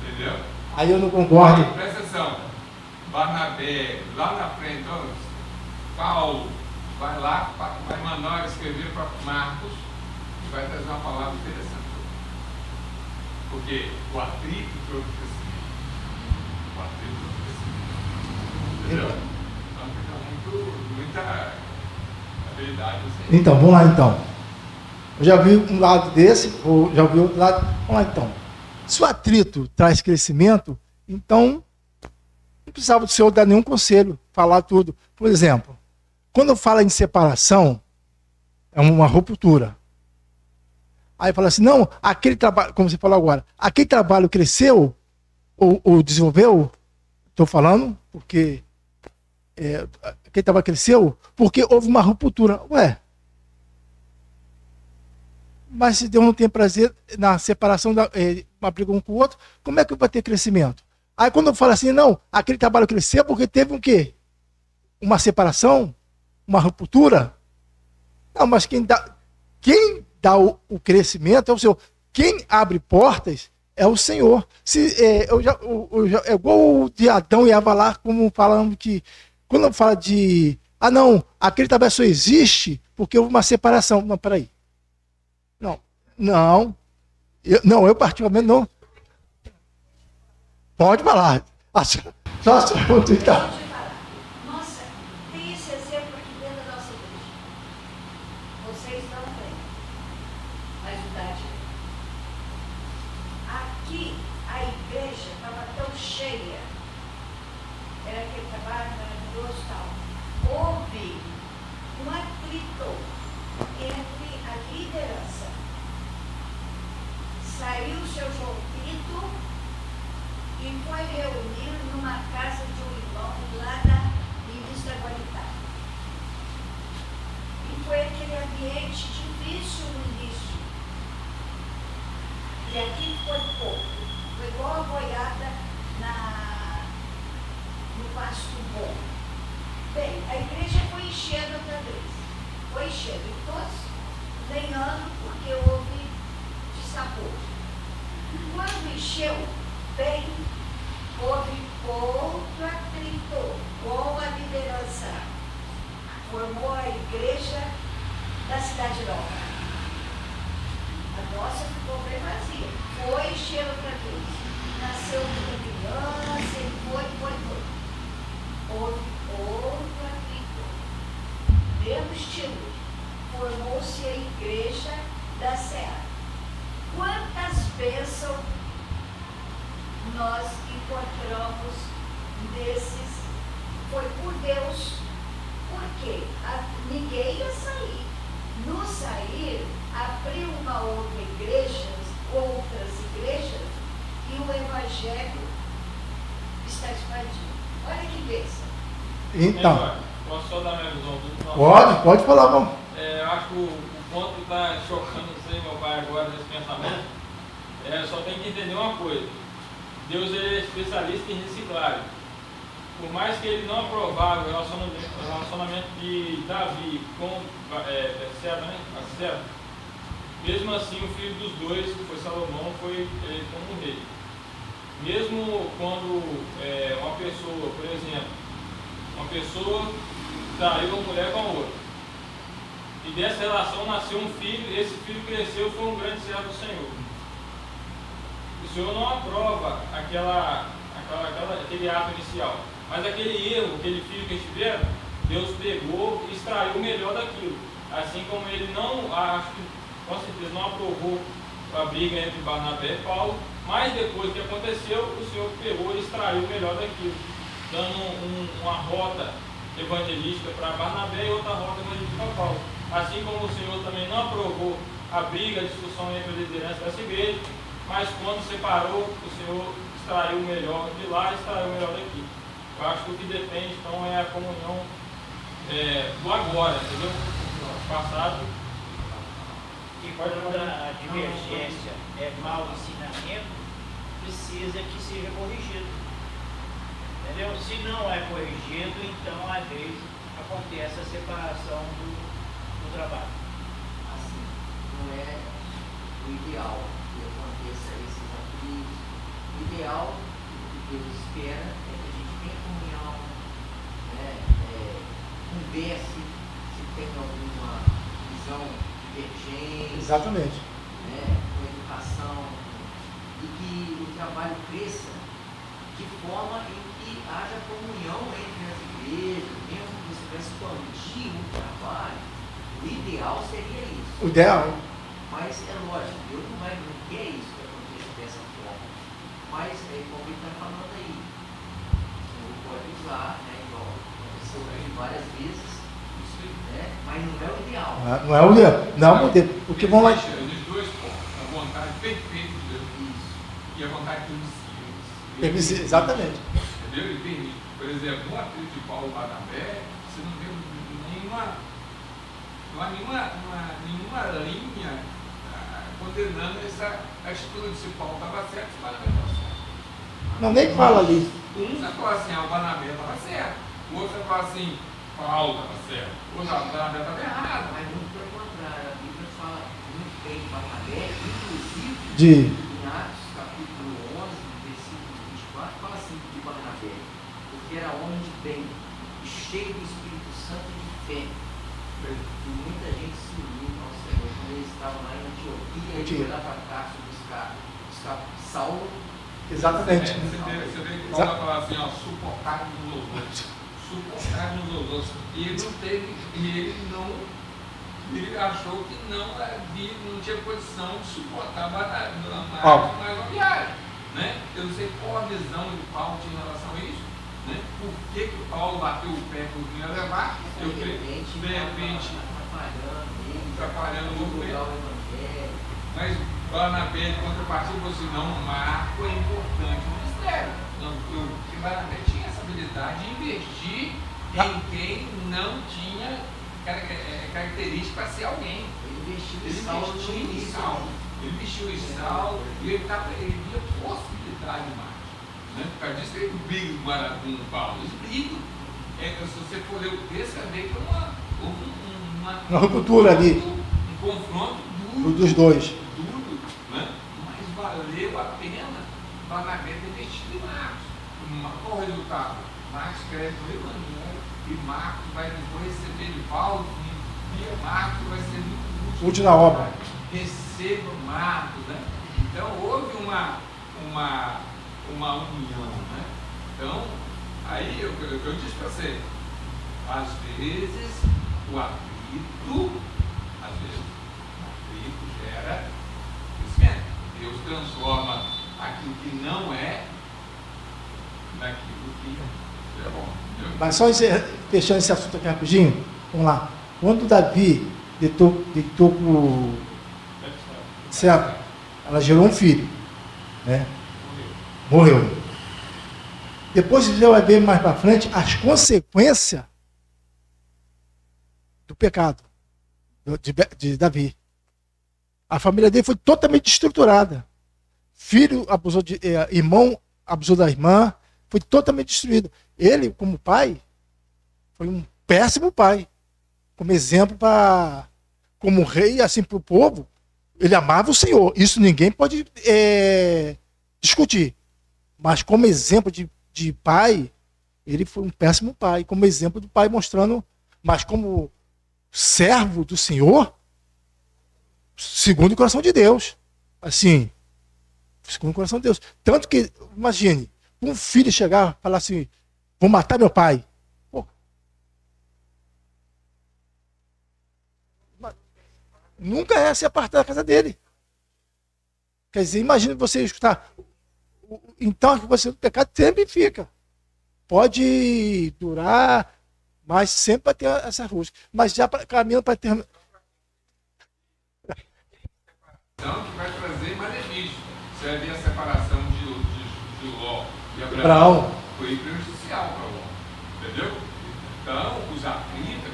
Entendeu? Aí eu não concordo. Aí, presta atenção. Barnabé, lá na frente, ó, Paulo, vai lá, vai mandar escrever para Marcos e vai trazer uma palavra interessante. Porque o atrito trouxe crescimento. O atrito trouxe crescimento. Entendeu? Então fica muita habilidade assim. Então, vamos lá então. Eu já vi um lado desse, ou já vi outro lado. Vamos lá então. Se o atrito traz crescimento, então não precisava do Senhor dar nenhum conselho, falar tudo. Por exemplo, quando fala em separação, é uma ruptura. Aí fala assim, não, aquele trabalho, como você falou agora, aquele trabalho cresceu ou desenvolveu, estou falando, porque aquele trabalho cresceu, porque houve uma ruptura. Ué, mas se Deus não tem prazer na separação, uma briga um com o outro, como é que vai ter crescimento? Aí quando eu falo assim, não, aquele trabalho cresceu porque teve um quê? Uma separação? Uma ruptura? Não, mas quem dá o crescimento é o Senhor. Quem abre portas é o Senhor. É igual o de Adão e Eva lá, como falando que, quando eu falo de, não, aquele trabalho só existe porque houve uma separação. Não, peraí. Não, eu particularmente não. Pode falar. Só a sua ponto então. Nossa, tem esse exemplo aqui dentro da nossa igreja. Vocês não têm, mas o Dade tem. Aqui, a igreja estava tão cheia. Era aquele trabalho maravilhoso e tal. Houve um atrito entre a liderança. Saiu o seu João Tito e foi reunir numa casa de um irmão lá em Vista Gualitá. E foi aquele ambiente difícil no início. E aqui foi pouco. Foi igual a boiada no pasto bom. Bem, a igreja foi enchendo outra vez. Foi enchendo. E todos ganhando porque houve dissabor. Quando encheu, bem, houve outro atrito com a liderança. Formou a igreja da Cidade Nova. A nossa ficou bem vazia. Foi encher outra vez. Nasceu uma criança e foi. Houve outro atrito. bênção nós encontramos nesses, foi por Deus. Por quê? Ninguém ia sair. No sair, abriu outras igrejas, e o Evangelho está expandindo. Olha que bênção. Então, Posso só dar minha visão do pode falar, vamos. Eu acho que o ponto que está chocando você, meu pai, agora nesse pensamento, só tem que entender uma coisa. Deus ele é especialista em reciclagem. Por mais que ele não aprovava o relacionamento de Davi com Batseba, né? Mesmo assim o filho dos dois, que foi Salomão, foi como rei. Mesmo quando uma pessoa, por exemplo, traiu uma mulher com a outra, e dessa relação nasceu um filho, e esse filho cresceu e foi um grande servo do Senhor. O Senhor não aprova aquele ato inicial, mas aquele erro, aquele filho que eles tiveram, Deus pegou e extraiu o melhor daquilo. Assim como ele não, acho que com certeza não aprovou a briga entre Barnabé e Paulo, mas depois que aconteceu, o Senhor pegou e extraiu o melhor daquilo, dando uma rota evangelística para Barnabé e outra rota evangelística para Paulo. Assim como o Senhor também não aprovou a briga, a discussão entre a liderança dessa igreja, mas quando separou, o Senhor extraiu o melhor de lá e extraiu o melhor daqui. Eu acho que o que depende, então, é a comunhão do agora, entendeu? Do passado. E quando a divergência é mau ensinamento, precisa que seja corrigido. Entendeu? Se não é corrigido, então às vezes acontece a separação do trabalho. Assim, não é o ideal que aconteça esses atritos. O ideal, o que Deus espera, é que a gente tenha comunhão, converse, se tem alguma visão divergente. Exatamente. Com educação, e que o trabalho cresça de forma em que haja comunhão entre as igrejas, mesmo que você vai expandir o trabalho. O ideal seria isso. O ideal. Mas é lógico, Deus não quer isso que aconteça dessa forma. Mas é como ele está falando aí. O Senhor pode usar, igual aconteceu várias vezes, mas não é o ideal. Não é o ideal. Não, o que vão lá. Os dois pontos, a vontade perfeita de Deus e a vontade permissiva. Exatamente. Entendeu? Ele permite. Por exemplo, no atrito de Paulo e Barnabé, você não vê nenhuma linha condenando essa atitude. Se Paulo estava certo, se Barnabé estava certo. Não, nem fala ali. Um vai falar assim, o Barnabé estava certo. O outro vai falar assim, Paulo estava certo. O outro vai falar, Barnabé estava errado. Mas muito pelo contrário, a Bíblia fala muito bem de Barnabé, inclusive em Atos capítulo 11, versículo 24, fala assim de Barnabé, porque era homem de bem, e cheio do Espírito Santo e de fé. E muita gente se uniu ao Senhor quando eles estavam lá em Antioquia, e foi lá para Tarso buscar Saulo. Exatamente. Você vê que Paulo vai falar assim, suportar uns aos outros. Suportar uns aos outros. E ele achou que não tinha condição de suportar mais uma viagem. Né? Eu não sei qual a visão de Paulo em relação a isso. Né? Por que Paulo bateu o pé por vir a levar? Eu creio que de repente atrapalhando o movimento. Mas Barnabé, de contrapartida, falou assim: não, Marco é importante no ministério. Porque Barnabé tinha essa habilidade de investir em quem não tinha característica para ser alguém. Ele investiu em Saulo. Ele investiu em Saulo e ele via possibilidade mais. Né? Por causa disso, ele briga com Paulo. Eles brigam. Se você for ler o texto, você vê que uma ruptura ali. Um confronto duro. Dos dois. Duro, né? Mas valeu a pena Barnabé ter investido em Marcos. Qual o resultado? Marcos escreve o Evangelho e Marcos vai depois receber de Paulo e Marcos vai ser muito útil na obra. Receba Marcos, né? Então houve uma união, né? Então, aí eu disse para você, às vezes o atrito gera crescimento. Deus transforma aquilo que não é naquilo que é bom. Entendeu? Mas só fechando esse assunto aqui rapidinho, vamos lá. Quando Davi deitou com Seba, ela gerou um filho, né? Morreu. Depois você vai ver mais para frente as consequências do pecado de Davi. A família dele foi totalmente destruturada. Filho abusou irmão abusou da irmã, foi totalmente destruído. Ele, como pai, foi um péssimo pai. Como exemplo como rei, assim, para o povo, ele amava o Senhor. Isso ninguém pode discutir. Mas como exemplo de pai, ele foi um péssimo pai. Como exemplo do pai mostrando, mas como servo do Senhor, segundo o coração de Deus. Assim, segundo o coração de Deus. Tanto que, imagine, um filho chegar e falar assim, vou matar meu pai. Pô, nunca é se apartar da casa dele. Quer dizer, imagine você escutar. Então, que você no pecado sempre fica. Pode durar, mas sempre vai ter essa rústica. Mas já caminhando para terminar. Então, que vai trazer malefício. Você vai ver a separação de Ló e Abraão. Foi prejudicial para Ló. Entendeu? Então, os atritos,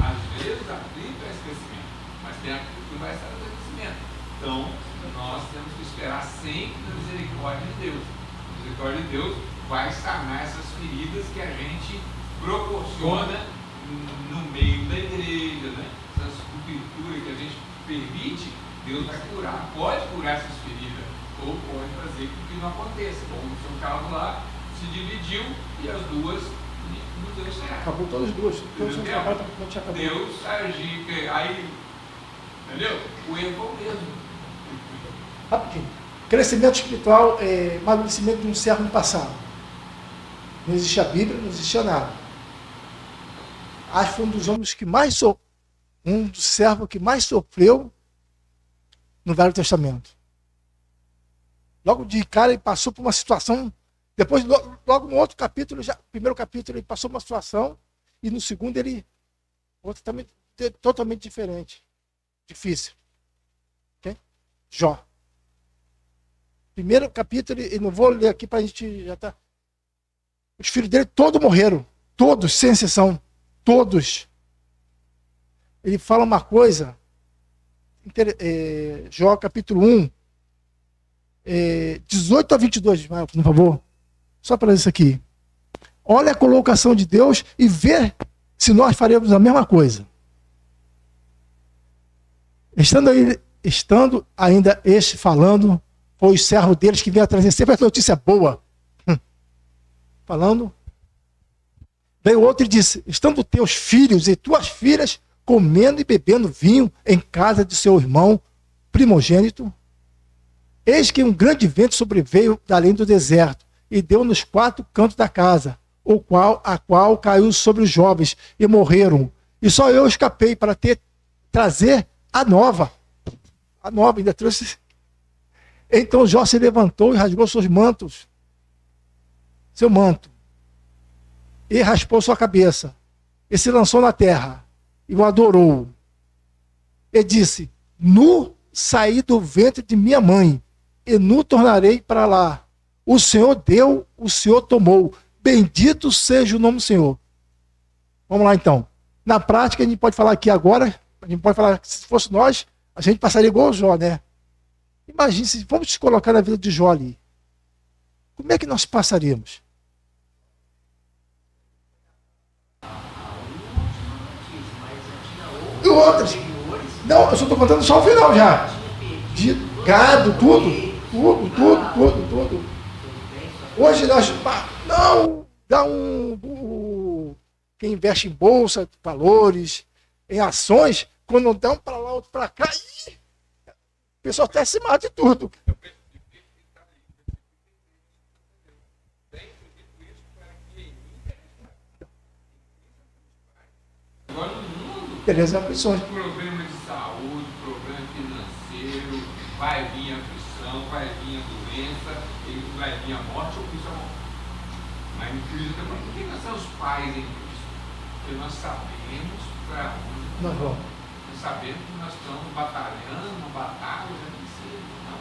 às vezes atrito é esquecimento, mas tem atrito que vai estar no esquecimento. Então, nós temos que esperar sempre a misericórdia de Deus. A misericórdia de Deus vai sanar essas feridas que a gente proporciona no meio da igreja, né? Essas culturas que a gente permite, Deus vai curar, pode curar essas feridas, ou pode fazer com que não aconteça. Como o seu caso lá se dividiu e as duas não deu certo. Acabou todas as duas. Deus agiu, aí, entendeu? O erro foi o mesmo. Rapidinho. Crescimento espiritual é amadurecimento de um servo no passado. Não existia a Bíblia, não existia nada. Acho que foi um dos homens que mais um dos servos que mais sofreu no Velho Testamento. Logo de cara ele passou por uma situação, depois logo no outro capítulo, primeiro capítulo ele passou por uma situação e no segundo ele totalmente diferente, difícil. Okay? Jó. Primeiro capítulo, eu não vou ler aqui para a gente já tá. Os filhos dele todos morreram, todos, sem exceção, todos. Ele fala uma coisa, Jó capítulo 1, 18 a 22, por favor, só para isso aqui. Olha a colocação de Deus e vê se nós faremos a mesma coisa. Estando ainda este falando, foi o servo deles que veio trazer sempre a notícia boa. Falando. Veio outro e disse, estando teus filhos e tuas filhas comendo e bebendo vinho em casa de seu irmão primogênito, eis que um grande vento sobreveio da além do deserto e deu nos 4 cantos da casa, a qual caiu sobre os jovens e morreram. E só eu escapei para trazer a nova. A nova ainda trouxe. Então Jó se levantou e rasgou seus mantos, seu manto, e raspou sua cabeça, e se lançou na terra, e o adorou. E disse, nu saí do ventre de minha mãe, e nu tornarei para lá. O Senhor deu, o Senhor tomou. Bendito seja o nome do Senhor. Vamos lá então. Na prática, a gente pode falar aqui agora, a gente pode falar que se fosse nós, a gente passaria igual o Jó, né? Imagine se vamos te colocar na vida de Jó ali. Como é que nós passaríamos? E outras? Não, eu só estou contando só o final já. De gado, tudo. Hoje nós. Não! Dá quem investe em bolsa, valores, em ações, quando dá um para lá, outro para cá. O pessoal até se mata de tudo. Agora no mundo, Beleza, aflições. problema de saúde, problema financeiro, vai vir aflição. perseguição, vai vir a doença, vai vir a morte ou Cristo é morte. Mas em Cristo também, por que nós somos pais em Cristo? Porque nós sabemos para onde Nós vamos. Nós sabemos que nós estamos batalhando, uma batalha, já não sei, não.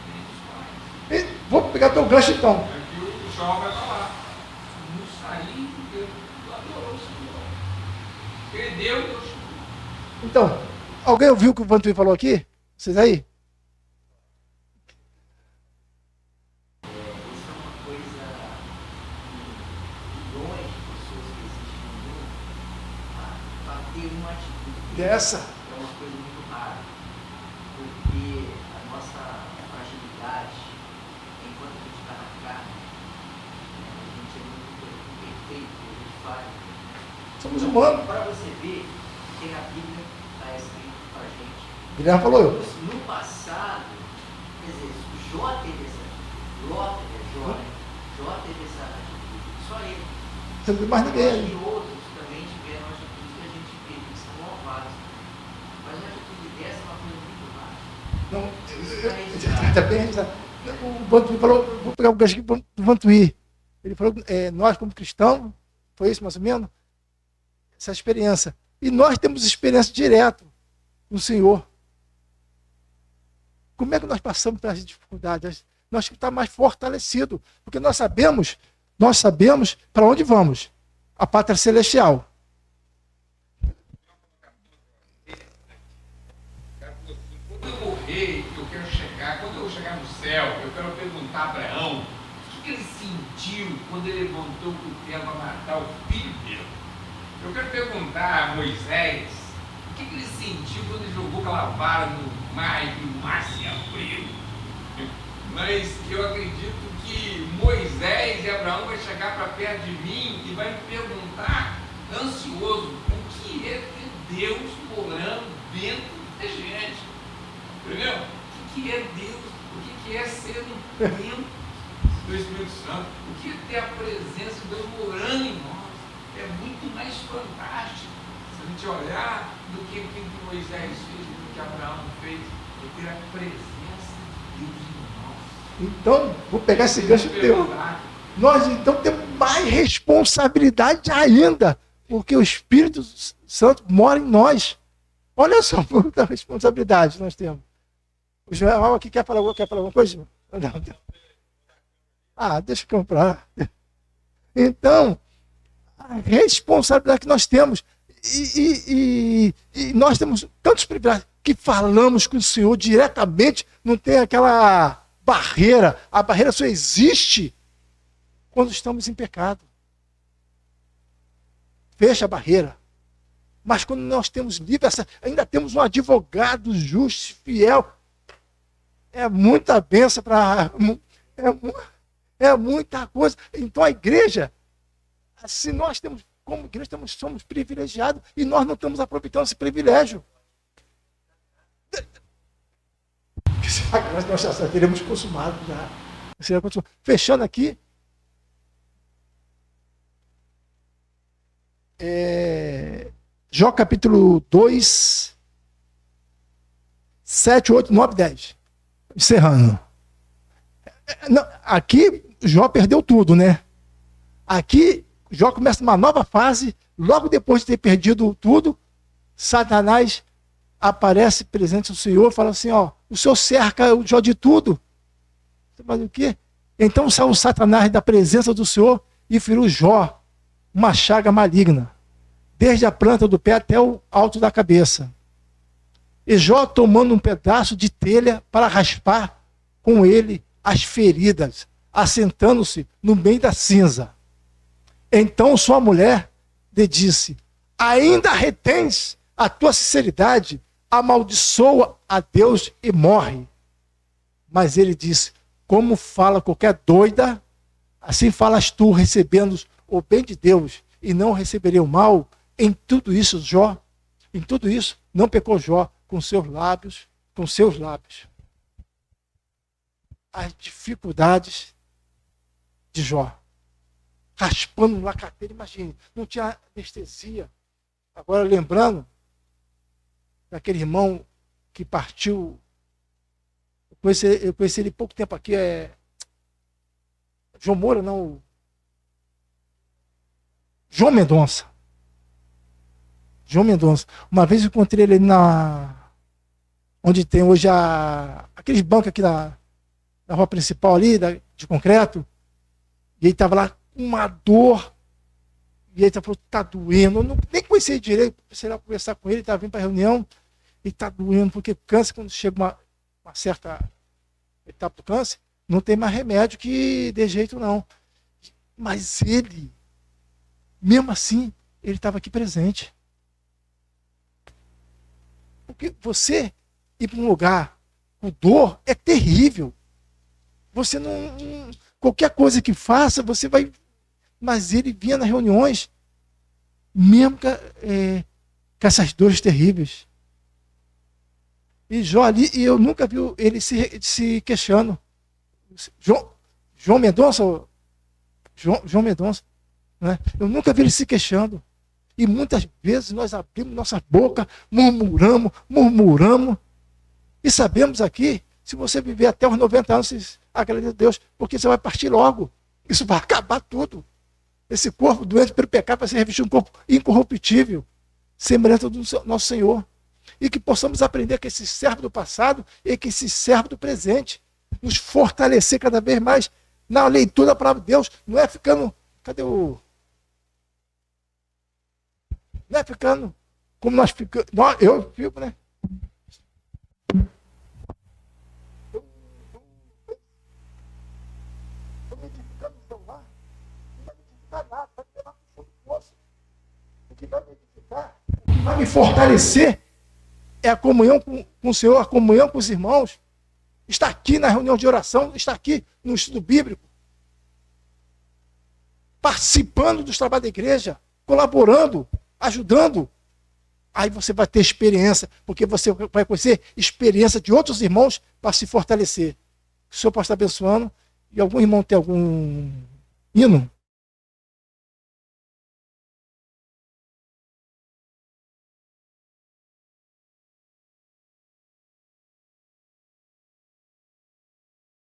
Nem os pais. E vou pegar teu gancho então. Aqui o Jó vai falar. Não saí porque adorou o Senhor. Ele deu, Deus. Então, alguém ouviu o que o Vantuí falou aqui? Vocês aí? Isso é uma coisa que milhões de pessoas que existem no mundo para ter uma atitude. Dessa? É uma coisa muito rara. Porque a nossa fragilidade, enquanto a gente está na carne, a gente é muito perfeito, a gente falha. Somos humanos. Para você ver que na Bíblia está escrito para a gente. Guilherme falou eu. No passado, quer dizer, Jó teve essa atitude, Ló teve, Jó teve essa atitude, só ele. Você não tem mais ninguém. E outros também tiveram atitudes que a gente vê, que são louvados. Mas uma atitude dessa é uma coisa muito rara. Não, Isso está registrado. tá bem registrado. O Vantuí falou, vou pegar o gancho aqui do Vantuí. Ele falou, nós como cristãos, foi isso mais ou menos? Essa experiência. E nós temos experiência direta com o Senhor. Como é que nós passamos pelas dificuldades? Nós temos que estar mais fortalecidos, porque nós sabemos para onde vamos. A pátria celestial. Quando eu morrer, eu quero chegar, quando eu chegar no céu, eu quero perguntar a Abraão o que ele sentiu quando ele levantou o cutelo para matar o filho dele. Eu quero perguntar a Moisés o que ele sentiu quando ele jogou aquela vara no mar e o mar se abriu. Mas eu acredito que Moisés e Abraão vai chegar para perto de mim e vai me perguntar, ansioso, o que é ter Deus morando dentro da gente. Entendeu? O que é Deus? O que é ser um dentro do Espírito Santo? O que é ter a presença de Deus morando em nós? É muito mais fantástico se a gente olhar do que o que Moisés fez, do que Abraão fez, é ter a presença de Deus em nós. Então, vou pegar esse gancho teu. Nós então temos mais responsabilidade ainda, porque o Espírito Santo mora em nós. Olha só quanta responsabilidade nós temos. O Joel aqui quer falar alguma coisa? Não. Ah, deixa eu comprar. Então, a responsabilidade que nós temos. E nós temos tantos privilégios que falamos com o Senhor diretamente, não tem aquela barreira. A barreira só existe quando estamos em pecado. Fecha a barreira. Mas quando nós temos livre acesso, ainda temos um advogado justo, fiel. É muita bênção para. É muita coisa. Então a igreja, se nós temos, como igreja, somos privilegiados e nós não estamos aproveitando esse privilégio. Nós já teremos consumado já. Fechando aqui. Jó capítulo 2, 7, 8, 9, 10. Encerrando. Não, aqui Jó perdeu tudo, né? Aqui Jó começa uma nova fase, logo depois de ter perdido tudo, Satanás aparece presente ao Senhor, fala assim, ó, o Senhor cerca o Jó de tudo. Você fala o quê? Então saiu Satanás da presença do Senhor e feriu Jó uma chaga maligna, desde a planta do pé até o alto da cabeça. E Jó tomando um pedaço de telha para raspar com ele as feridas, assentando-se no meio da cinza. Então sua mulher lhe disse, ainda retens a tua sinceridade, amaldiçoa a Deus e morre. Mas ele disse, como fala qualquer doida, assim falas tu, recebendo o bem de Deus e não receberei o mal. Em tudo isso, Jó, em tudo isso, não pecou Jó com seus lábios. As dificuldades de Jó. Raspando na carteira, imagine, não tinha anestesia. Agora lembrando daquele irmão que partiu o eu conheci ele pouco tempo aqui, João Moura, não. João Mendonça. João Mendonça. Uma vez eu encontrei ele onde tem hoje aqueles bancos aqui na rua principal ali, de concreto. E ele estava lá com uma dor. E ele falou, tá doendo. Eu nem conhecia ele direito. Comecei a conversar com ele, estava vindo para a reunião. Ele tá doendo, porque câncer, quando chega uma certa etapa do câncer, não tem mais remédio que dê jeito, não. Mas ele, mesmo assim, ele estava aqui presente. Porque você ir para um lugar com dor é terrível. Você não. Qualquer coisa que faça, você vai. Mas ele vinha nas reuniões, mesmo com essas dores terríveis. E Jó ali, e eu nunca vi ele se queixando. João Mendonça, João Mendonça, né? Eu nunca vi ele se queixando. E muitas vezes nós abrimos nossa boca, murmuramos. E sabemos aqui, se você viver até os 90 anos, você agradeça a Deus, porque você vai partir logo. Isso vai acabar tudo. Esse corpo doente pelo pecado vai ser revestido um corpo incorruptível, semelhante do nosso Senhor. E que possamos aprender com esse servo do passado e com esse servo do presente. Nos fortalecer cada vez mais na leitura da palavra de Deus. Não é ficando... Não é ficando como nós ficamos. Eu fico, né? Estou me edificando no celular. Não vai me edificar nada. Vai ter lá no fundo do poço. O que vai me edificar, o que vai me fortalecer é a comunhão com o Senhor, a comunhão com os irmãos. Está aqui na reunião de oração, está aqui no estudo bíblico. Participando dos trabalhos da igreja, colaborando, ajudando. Aí você vai ter experiência, porque você vai conhecer experiência de outros irmãos para se fortalecer. O Senhor pode estar abençoando. E algum irmão tem algum hino?